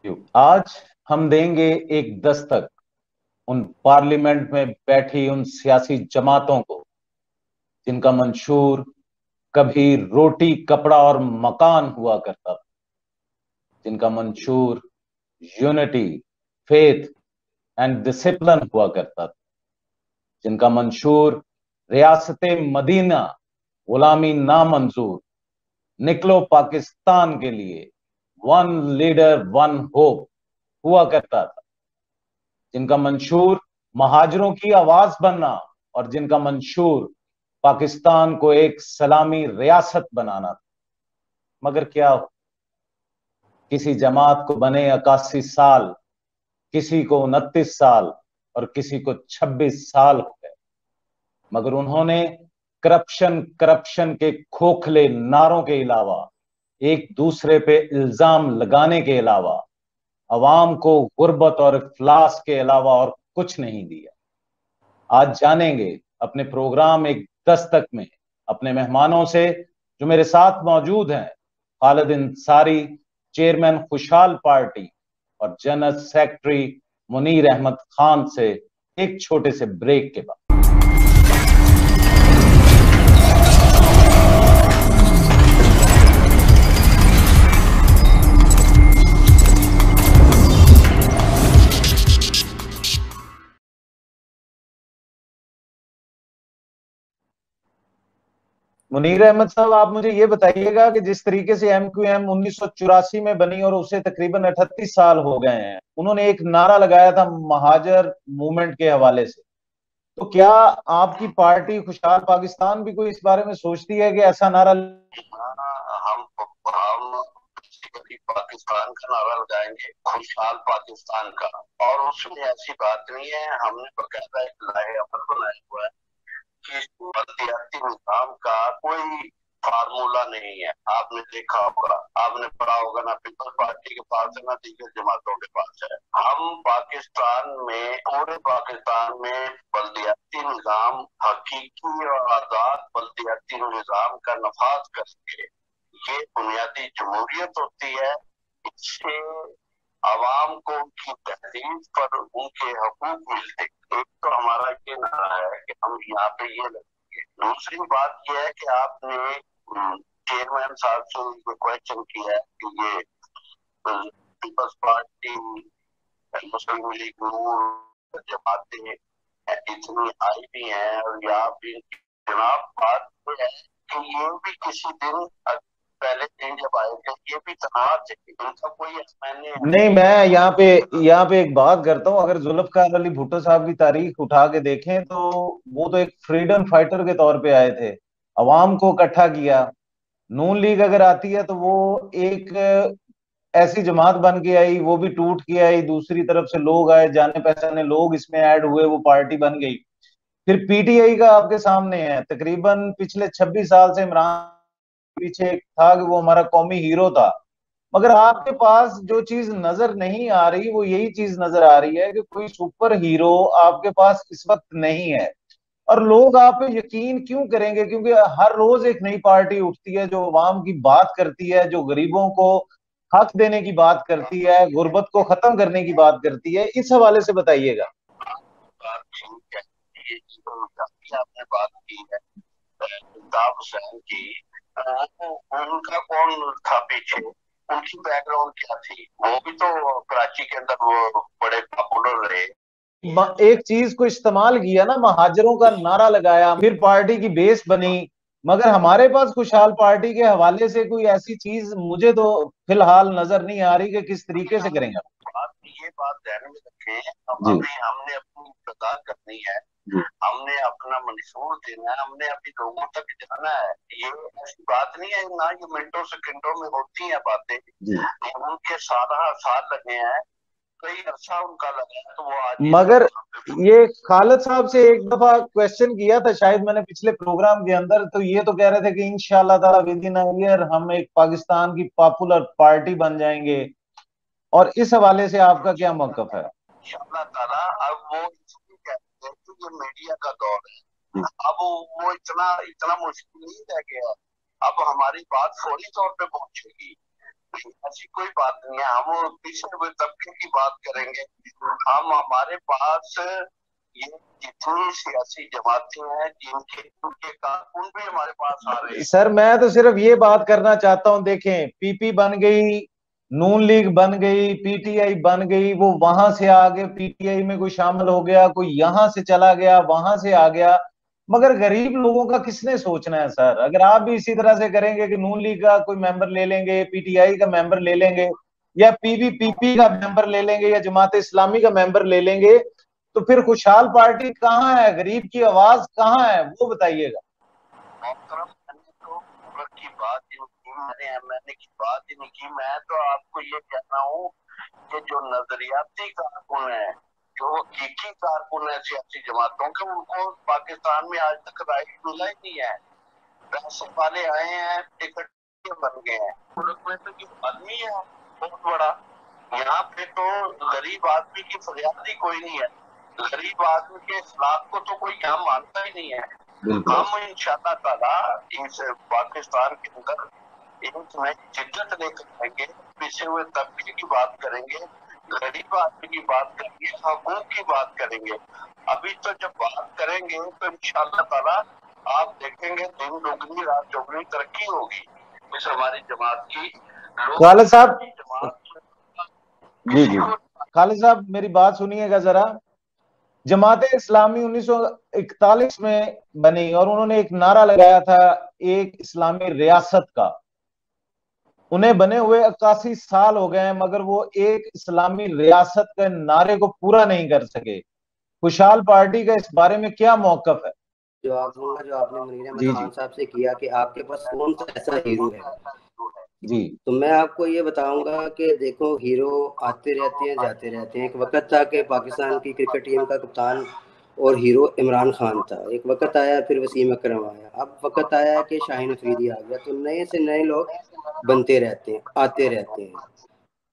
आज हम देंगे एक दस्तक उन पार्लियामेंट में बैठी उन सियासी जमातों को जिनका मंशूर कभी रोटी कपड़ा और मकान हुआ करता था, जिनका मंशूर यूनिटी, फेथ एंड डिसिप्लिन हुआ करता था, जिनका मंशूर रियासत मदीना, गुलामी नामंजूर, निकलो पाकिस्तान के लिए, वन लीडर वन होप हुआ करता था, जिनका मंशूर महाजरों की आवाज बनना और जिनका मंशूर पाकिस्तान को एक सलामी रियासत बनाना था। मगर क्या हो, किसी जमात को बने 81 साल, किसी को 29 साल और किसी को 26 साल हो गए, मगर उन्होंने करप्शन करप्शन के खोखले नारों के अलावा, एक दूसरे पे इल्जाम लगाने के अलावा, अवाम को गुर्बत और इफ्लास के अलावा और कुछ नहीं दिया। आज जानेंगे अपने प्रोग्राम एक दस्तक में अपने मेहमानों से, जो मेरे साथ मौजूद हैं, खालिद अंसारी, चेयरमैन खुशहाल पार्टी और जनरल सेक्रेटरी मुनीर अहमद खान से, एक छोटे से ब्रेक के बाद। मुनीर अहमद साहब, आप मुझे ये बताइएगा कि जिस तरीके से एमक्यूएम 1984 में बनी और उसे तकरीबन 38 साल हो गए हैं, उन्होंने एक नारा लगाया था महाजर मूवमेंट के हवाले से, तो क्या आपकी पार्टी खुशहाल पाकिस्तान भी कोई इस बारे में सोचती है कि ऐसा नारा हम कभी पाकिस्तान का नारा लगाएंगे, खुशहाल पाकिस्तान का, और उसमें ऐसी बात नहीं है। हमने बकायदा एक लाहे अमल बनाया हुआ है कि बलदियाती निजाम का कोई फार्मूला नहीं है। आपने देखा होगा, आपने पढ़ा होगा, ना पीपल्स पार्टी के पास है ना दीगर जमातों के पास है। हम पाकिस्तान में, पूरे पाकिस्तान में बलदियाती निजाम, हकीकी और आजाद बलदियाती निजाम का नफाज करके, ये बुनियादी जमहूरियत होती है। इससे आवाम को उनकी तहरीर पर उनके हकूक मिलते। एक तो हमारा ये नारा है कि हम यहाँ पे ये लगेंगे। दूसरी बात यह है कि आपने चेयरमैन साहब से ये क्वेश्चन किया है कि ये पीपल्स पार्टी, मुस्लिम लीग नून जमातें इतनी आई भी हैं, और यहाँ भी जनाब बात है कि ये भी किसी दिन पहले दिन जब आए थे, ये भी तनाव थे, इनका कोई मैंने नहीं, मैं यहाँ पे एक बात करता हूँ। अगर जुल्फकार अली भुट्टो साहब की तारीख उठा के देखें तो वो तो एक फ्रीडम फाइटर के तौर पे आए थे, अवाम को इकट्ठा किया। नून लीग अगर आती है तो वो एक ऐसी जमात बन के आई, वो भी टूट के आई, दूसरी तरफ से लोग आए, जाने पहचाने लोग इसमें ऐड हुए, वो पार्टी बन गई। फिर पीटीआई का आपके सामने है, तकरीबन पिछले 26 साल से इमरान पीछे एक था कि वो हमारा कौमी हीरो था, मगर आपके पास जो चीज नजर नहीं आ रही वो यही चीज नजर आ रही है कि कोई सुपर हीरो आपके पास इस वक्त नहीं है। और लोग आप पे यकीन क्यों करेंगे? क्योंकि हर रोज एक नई पार्टी उठती है जो अवाम की बात करती है, जो गरीबों को हक देने की बात करती है, गुर्बत को खत्म करने की बात करती है। इस हवाले से बताइएगा। आपने बात की है अल्ताफ हुसैन की, उनका कौन था पीछे, उनकी बैकग्राउंड क्या थी? वो भी तो कराची के अंदर वो बड़े पॉपुलर रहे। एक चीज को इस्तेमाल किया ना, महाजरों का नारा लगाया, फिर पार्टी की बेस बनी, मगर हमारे पास खुशहाल पार्टी के हवाले से कोई ऐसी चीज मुझे तो फिलहाल नजर नहीं आ रही कि किस तरीके से करेंगे। ये बात ध्यान में रखें, जी हमने अपनी इब्तदा करनी है, हमने अपना मंशूर देना है, हमने अभी लोगों तक जाना है। ये ऐसी बात नहीं है ना, ये मिनटों सेकंडों में होती है बातें। उनके सारा साल लगे हैं, कई अर्सा उनका लगा है, तो वो आज मगर ये खालिद साहब से एक दफा क्वेश्चन किया था शायद मैंने पिछले प्रोग्राम के अंदर, तो ये तो कह रहे थे कि इंशाल्लाह ताला विद इन अ ईयर हम एक पाकिस्तान की पॉपुलर पार्टी बन जाएंगे, और इस हवाले से आपका क्या मौकफ है? इंशाल्लाह ताला। अब वो इसलिए कहते हैं कि ये मीडिया का दौर है, अब वो इतना इतना मुश्किल नहीं रह गया। अब हमारी बात फौरी तौर पे पहुंचेगी। ऐसी कोई बात नहीं है। हम पिछड़े हुए तबके की बात करेंगे। हम हमारे पास ये जितनी सियासी जमातें हैं जिनके उनके कारकुन भी हमारे पास आ रहे हैं। सर मैं तो सिर्फ ये बात करना चाहता हूं, देखें पीपी बन गई, नून लीग बन गई, पीटीआई बन गई, वो वहां से आगे पीटीआई में कोई शामिल हो गया, कोई यहां से चला गया, वहां से आ गया, मगर गरीब लोगों का किसने सोचना है सर? अगर आप भी इसी तरह से करेंगे कि नून लीग का कोई मेंबर ले लेंगे, पीटीआई का मेंबर ले लेंगे, या पीपी का मेंबर ले लेंगे, या जमात इस्लामी का मेंबर ले लेंगे, तो फिर खुशहाल पार्टी कहाँ है? गरीब की आवाज कहाँ है वो बताइएगा। की बात ही नहीं की, मैंने एमएनए की बात ही नहीं की। मैं तो आपको ये कहना हूँ कि जो नजरियाती कारकुन है, जो हकीकी कारकुन है सियासी जमातों के, उनको पाकिस्तान में आज तक राइट मिला ही नहीं है। पैसे वाले आए हैं, टिकट बन गए हैं। मुल्क में तो जो आदमी है बहुत बड़ा, यहाँ पे तो गरीब आदमी की फरियाद ही कोई नहीं है। गरीब आदमी के इस्लाम को तो कोई यहाँ मानता ही नहीं है। हम इंशाअल्लाह ताला इस पाकिस्तान के अंदर एक नई जिद्दत लेकर आएंगे, पिछे हुए तबके की बात करेंगे, गरीब आदमी की बात करेंगे, हकूक की बात करेंगे। अभी तो जब बात करेंगे तो इंशाअल्लाह ताला आप देखेंगे दिन दोगुनी रात चौगुनी तरक्की होगी इस हमारी जमात की। खालिद साहब, जी जी खालिद साहब मेरी बात सुनिएगा जरा। जमाते इस्लामी 1941 में बनी और उन्होंने एक नारा लगाया था, एक इस्लामी रियासत का। उन्हें बने हुए 81 साल हो गए हैं, मगर वो एक इस्लामी रियासत के नारे को पूरा नहीं कर सके। खुशहाल पार्टी का इस बारे में क्या मौकफ है? जो आपने मुनीर अहमद खान साहब से किया कि आपके पास कौन सा ऐसा हीरो है, जी तो मैं आपको ये बताऊंगा कि देखो हीरो आते रहते हैं जाते रहते हैं। एक वक्त था कि पाकिस्तान की क्रिकेट टीम का कप्तान और हीरो इमरान खान था, एक वक्त आया फिर वसीम अकरम आया, अब वक्त आया कि शाहीन अफरीदी आ गया। तो नए से नए लोग बनते रहते हैं, आते रहते हैं।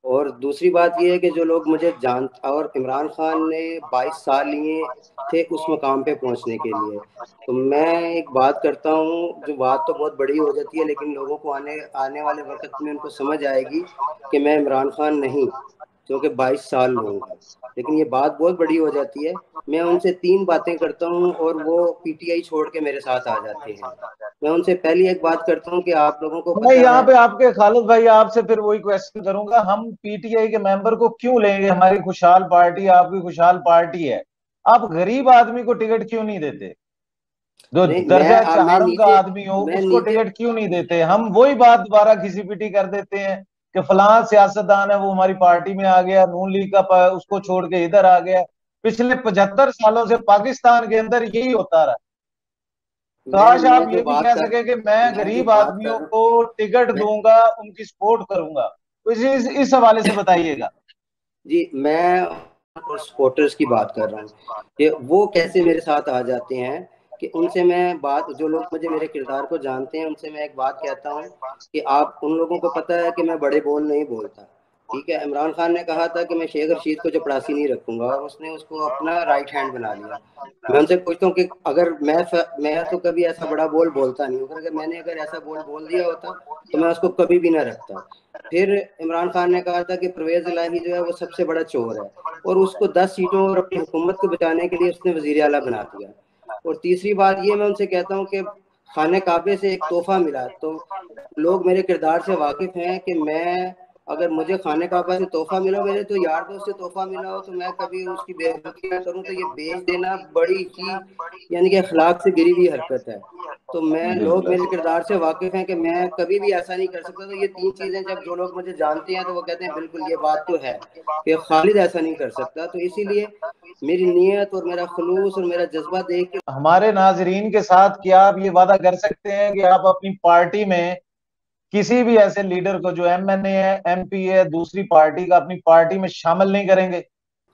और दूसरी बात यह है कि जो लोग मुझे जान, और इमरान खान ने 22 साल लिए थे उस मकाम पे पहुंचने के लिए। तो मैं एक बात करता हूं, जो बात तो बहुत बड़ी हो जाती है, लेकिन लोगों को आने वाले वक्त में उनको समझ आएगी कि मैं इमरान खान नहीं, क्योंकि 22 साल लूँगा, लेकिन ये बात बहुत बड़ी हो जाती है। मैं उनसे 3 बातें करता हूँ और वो पीटीआई छोड़ के मेरे साथ आ जाते हैं। मैं उनसे पहली एक बात करता हूँ कि आप लोगों को मैं यहाँ पे आपके खालिद भाई आपसे फिर वही क्वेश्चन करूंगा, हम पीटीआई के मेंबर को क्यों लेंगे? हमारी खुशहाल पार्टी, आपकी खुशहाल पार्टी है, आप गरीब आदमी को टिकट क्यों नहीं देते? जो दर्जा चाहरम का आदमी हो उसको टिकट क्यों नहीं देते? हम वही बात दोबारा घिसी-पिटी कर देते हैं कि फलां सियासतदान है वो हमारी पार्टी में आ गया, नून लीग का उसको छोड़ के इधर आ गया। पिछले 75 सालों से पाकिस्तान के अंदर यही होता रहा। काश आप ये भी कह सके कि मैं गरीब आदमियों को टिकट दूंगा, उनकी सपोर्ट करूंगा। तो इस हवाले से बताइएगा। जी, मैं और सपोर्टर्स की बात कर रहा हूँ कि वो कैसे मेरे साथ आ जाते हैं, कि उनसे मैं बात, जो लोग मुझे मेरे किरदार को जानते हैं उनसे मैं एक बात कहता हूँ कि आप, उन लोगों को पता है कि मैं बड़े बोल नहीं बोलता, ठीक है। इमरान खान ने कहा था कि मैं शेख रशीद को चपरासी नहीं रखूंगा और उसने उसको अपना राइट हैंड बना लिया। मैं उनसे पूछता हूँ कि अगर मैं तो कभी ऐसा बड़ा बोल बोलता नहीं, अगर ऐसा बोल दिया होता तो मैं उसको कभी भी ना रखता। फिर इमरान खान ने कहा था कि परवेज इलाही जो है वो सबसे बड़ा चोर है, और उसको 10 सीटों और अपनी हुकूमत को बचाने के लिए उसने वजीर आला बना दिया। और तीसरी बात ये मैं उनसे कहता हूँ कि खाने काबे से एक तोहफा मिला, तो लोग मेरे किरदार से वाकिफ हैं कि मैं, अगर मुझे खाने काबा से तोहफा मिला, मेरे तो यार दोस्त से तोहफा मिला हो, तो मैं कभी उसकी बेइज्जती ना करूं, तो ये बेच देना बड़ी ही यानी कि अखलाक से गिरी हुई हरकत है। तो मैं, लोग मेरे किरदार से वाकिफ हैं कि मैं कभी भी ऐसा नहीं कर सकता। तो ये 3 चीजें जब जो लोग मुझे जानते हैं तो वो कहते हैं बिल्कुल ये बात तो है कि खालिद ऐसा नहीं कर सकता। तो इसीलिए मेरी नीयत और मेरा खुलूस और मेरा जज्बा देख के हमारे नाजरीन के साथ क्या आप ये वादा कर सकते हैं कि आप अपनी पार्टी में किसी भी ऐसे लीडर को जो एमएनए है, एमपी है, दूसरी पार्टी का, अपनी पार्टी में शामिल नहीं करेंगे?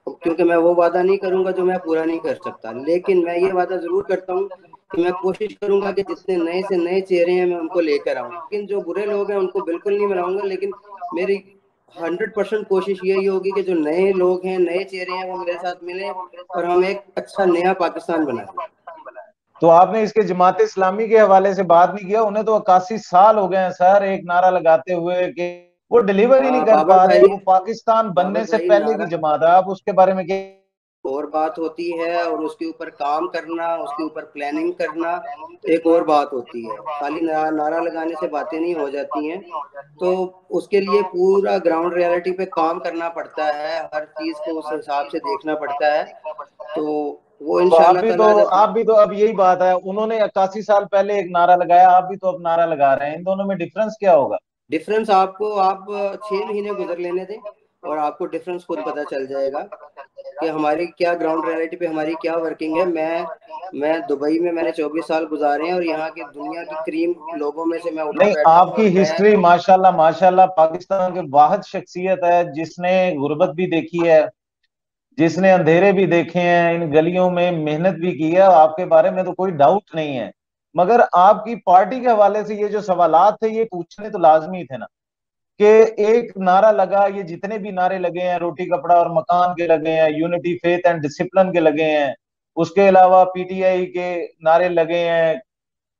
क्योंकि मैं वो वादा नहीं करूंगा जो मैं पूरा नहीं कर सकता, लेकिन मैं ये वादा जरूर करता हूँ कि मैं कोशिश करूंगा कि जितने नए से नए चेहरे हैं मैं उनको लेकर आऊँ। लेकिन जो बुरे लोग हैं उनको बिल्कुल नहीं मिलाऊंगा, लेकिन मेरी 100% कोशिश यही होगी कि जो नए लोग हैं, नए चेहरे हैं, वो मेरे साथ मिले और हम एक अच्छा नया पाकिस्तान बनाएं। तो आपने इसके जमात इस्लामी के हवाले से बात नहीं किया? उन्हें तो 81 साल हो गए हैं सर, एक नारा लगाते हुए कि वो डिलीवर ही नहीं कर बाबर पा रहे। भाई, वो पाकिस्तान बनने बाबर से भाई, पहले की जमात है। आप उसके बारे में क्या? और बात होती है और उसके ऊपर काम करना, उसके ऊपर प्लानिंग करना एक और बात होती है। खाली नारा लगाने से बातें नहीं हो जाती हैं, तो उसके लिए पूरा ग्राउंड रियलिटी पे काम करना पड़ता है, हर चीज को उस हिसाब से देखना पड़ता है। तो वो तो इंशाल्लाह ताला जब आप भी तो अब यही बात है, उन्होंने 81 साल पहले एक नारा लगाया, आप भी तो अब नारा लगा रहे हैं। इन दोनों में डिफरेंस क्या होगा? डिफरेंस आपको, आप 6 महीने गुजर लेने दें और आपको डिफरेंस खुद पता चल जाएगा कि हमारी क्या ग्राउंड रियलिटी पे हमारी क्या वर्किंग है। मैं दुबई में मैंने 24 साल गुजारे हैं और यहाँ की दुनिया की क्रीम लोगों में से मैं उठा नहीं, बैठा हूँ। आपकी और मैं हिस्ट्री माशाल्लाह माशाल्लाह, पाकिस्तान की वाहिद शख्सियत है जिसने गुर्बत भी देखी है, जिसने अंधेरे भी देखे हैं, इन गलियों में मेहनत भी की है। आपके बारे में तो कोई डाउट नहीं है। मगर आपकी पार्टी के हवाले से ये जो सवालात थे ये पूछने तो लाजमी थे ना, कि एक नारा लगा, ये जितने भी नारे लगे हैं, रोटी कपड़ा और मकान के लगे हैं, यूनिटी फेथ एंड डिसिप्लिन के लगे हैं, उसके अलावा पीटीआई के नारे लगे हैं,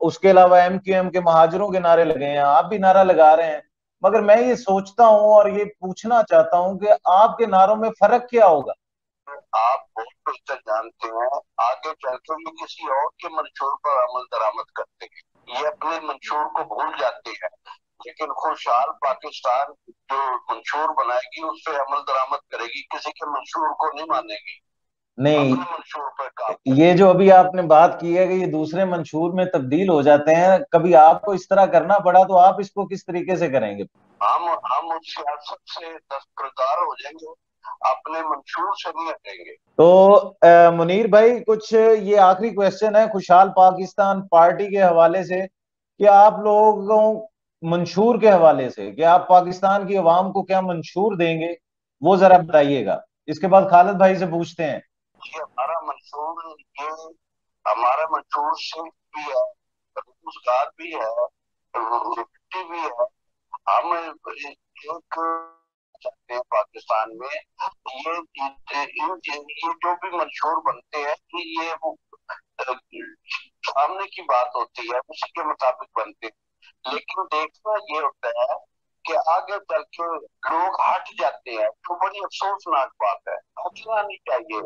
उसके अलावा एमक्यूएम के महाजरों के नारे लगे हैं, आप भी नारा लगा रहे हैं। मगर मैं ये सोचता हूं और ये पूछना चाहता हूं कि आपके नारों में फर्क क्या होगा? आप बहुत बेहतर जानते हैं, आगे चल के ये किसी और के मंशूर पर अमल दरामद करते हैं, ये अपने मंशूर को भूल जाते हैं। लेकिन खुशहाल पाकिस्तान जो मंशूर बनाएगी उस पर अमल दरामद करेगी, किसी के मंशूर को नहीं मानेगी, नहीं, अपने मंशूर पर काम। ये जो अभी आपने बात की है कि ये दूसरे मंशूर में तब्दील हो जाते हैं, कभी आपको इस तरह करना पड़ा तो आप इसको किस तरीके से करेंगे? हम उस सियासत से दस्तबरदार हो जाएंगे, अपने मंशूर से नहीं हटेंगे। तो मुनीर भाई, कुछ ये आखिरी क्वेश्चन है खुशहाल पाकिस्तान पार्टी के हवाले से, कि आप लोगों मंशूर के हवाले से कि आप पाकिस्तान की अवाम को क्या मंशूर देंगे, वो जरा बताइएगा। इसके बाद खालिद भाई से पूछते हैं। ये हमारा मंशूर सिर्फ भी है, रोजगार भी है, लिबर्टी भी है। हम एक चाहते हैं पाकिस्तान में ये जो भी मंशूर बनते हैं कि ये वो सामने की बात होती है, उसी के मुताबिक बनते हैं। लेकिन देखना ये होता है कि आगे चल के लोग हट जाते हैं, तो बड़ी अफसोसनाक बात है। हटना नहीं चाहिए,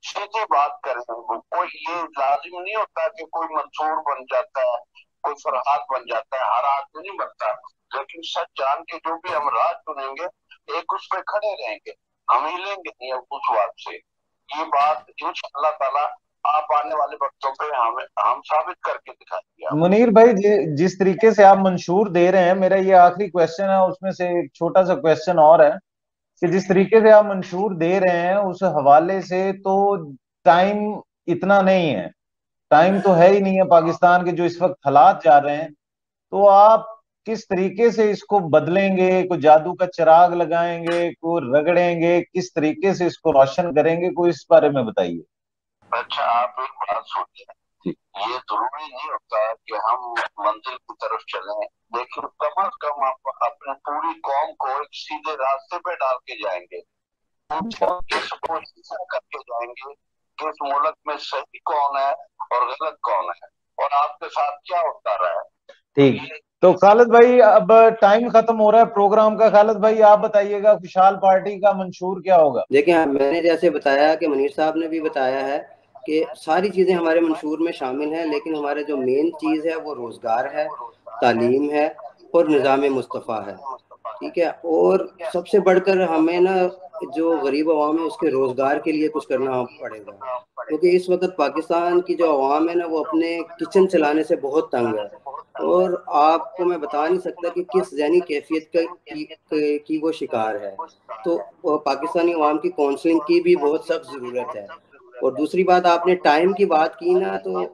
सीधी बात करें। कोई ये लाजिम नहीं होता कि कोई मंसूर बन जाता है, कोई फरहाद बन जाता है, हर आदमी नहीं बनता। लेकिन सच जान के जो भी हम राह चुनेंगे, एक उस पर खड़े रहेंगे, हम हिलेंगे नहीं उस बात से। ये बात इंशाअल्लाह ताला आप आने वाले वक्तों पे हम साबित करके दिखाएंगे। मुनीर भाई, जिस तरीके से आप मंशूर दे रहे हैं, मेरा ये आखिरी क्वेश्चन है, उसमें से एक छोटा सा क्वेश्चन और है कि जिस तरीके से आप मंशूर दे रहे हैं उस हवाले से तो टाइम इतना नहीं है, टाइम तो है ही नहीं है पाकिस्तान के जो इस वक्त हालात जा रहे हैं। तो आप किस तरीके से इसको बदलेंगे? कोई जादू का चिराग लगाएंगे, कोई रगड़ेंगे, किस तरीके से इसको रोशन करेंगे? कोई इस बारे में बताइए। अच्छा, आप एक बात सुनिए, ये जरूरी नहीं होता कि हम मंजिल की तरफ चलें, लेकिन कम अज कम आप अपनी पूरी कौम को एक सीधे रास्ते पे डाल के जाएंगे, इसको करके जाएंगे कि इस मुल्क में सही कौन है और गलत कौन है और आपके साथ क्या होता रहा है। ठीक, तो खालिद भाई अब टाइम खत्म हो रहा है प्रोग्राम का। खालिद भाई आप बताइएगा खुशहाल पार्टी का मंशूर क्या होगा? देखिए, मैंने जैसे बताया कि मुनीर साहब ने भी बताया है कि सारी चीज़ें हमारे मंशूर में शामिल हैं, लेकिन हमारे जो मेन चीज़ है वो रोज़गार है, तालीम है और निज़ाम मुस्तफ़ा है। ठीक है, और सबसे बढ़कर हमें ना जो गरीब अवाम है उसके रोज़गार के लिए कुछ करना पड़ेगा, क्योंकि इस वक्त पाकिस्तान की जो अवाम है ना वो अपने किचन चलाने से बहुत तंग है। और आपको मैं बता नहीं सकता कि किस ज़हनी कैफियत की वो शिकार है। तो पाकिस्तानी अवाम की काउंसलिंग की भी बहुत सख्त ज़रूरत है। और दूसरी बात, आपने टाइम की बात की ना, तो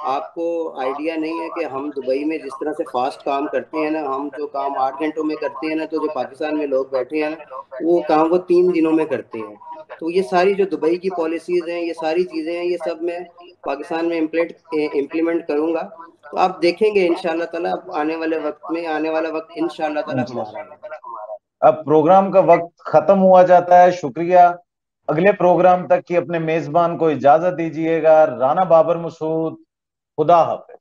आपको आइडिया नहीं है कि हम दुबई में जिस तरह से फास्ट काम करते हैं ना, हम जो काम 8 घंटों में करते हैं ना, तो जो पाकिस्तान में लोग बैठे हैं ना वो काम वो 3 दिनों में करते हैं। तो ये सारी जो दुबई की पॉलिसीज़ हैं, ये सारी चीज़ें हैं, ये सब मैं पाकिस्तान में इम्प्लीमेंट करूँगा। तो आप देखेंगे इंशाल्लाह ताला आने वाले वक्त में, आने वाला वक्त इंशाल्लाह ताला हमारा है। अब प्रोग्राम का वक्त खत्म हुआ जाता है, शुक्रिया। अगले प्रोग्राम तक की अपने मेजबान को इजाजत दीजिएगा। राना बाबर मसूद, खुदा हाफिज।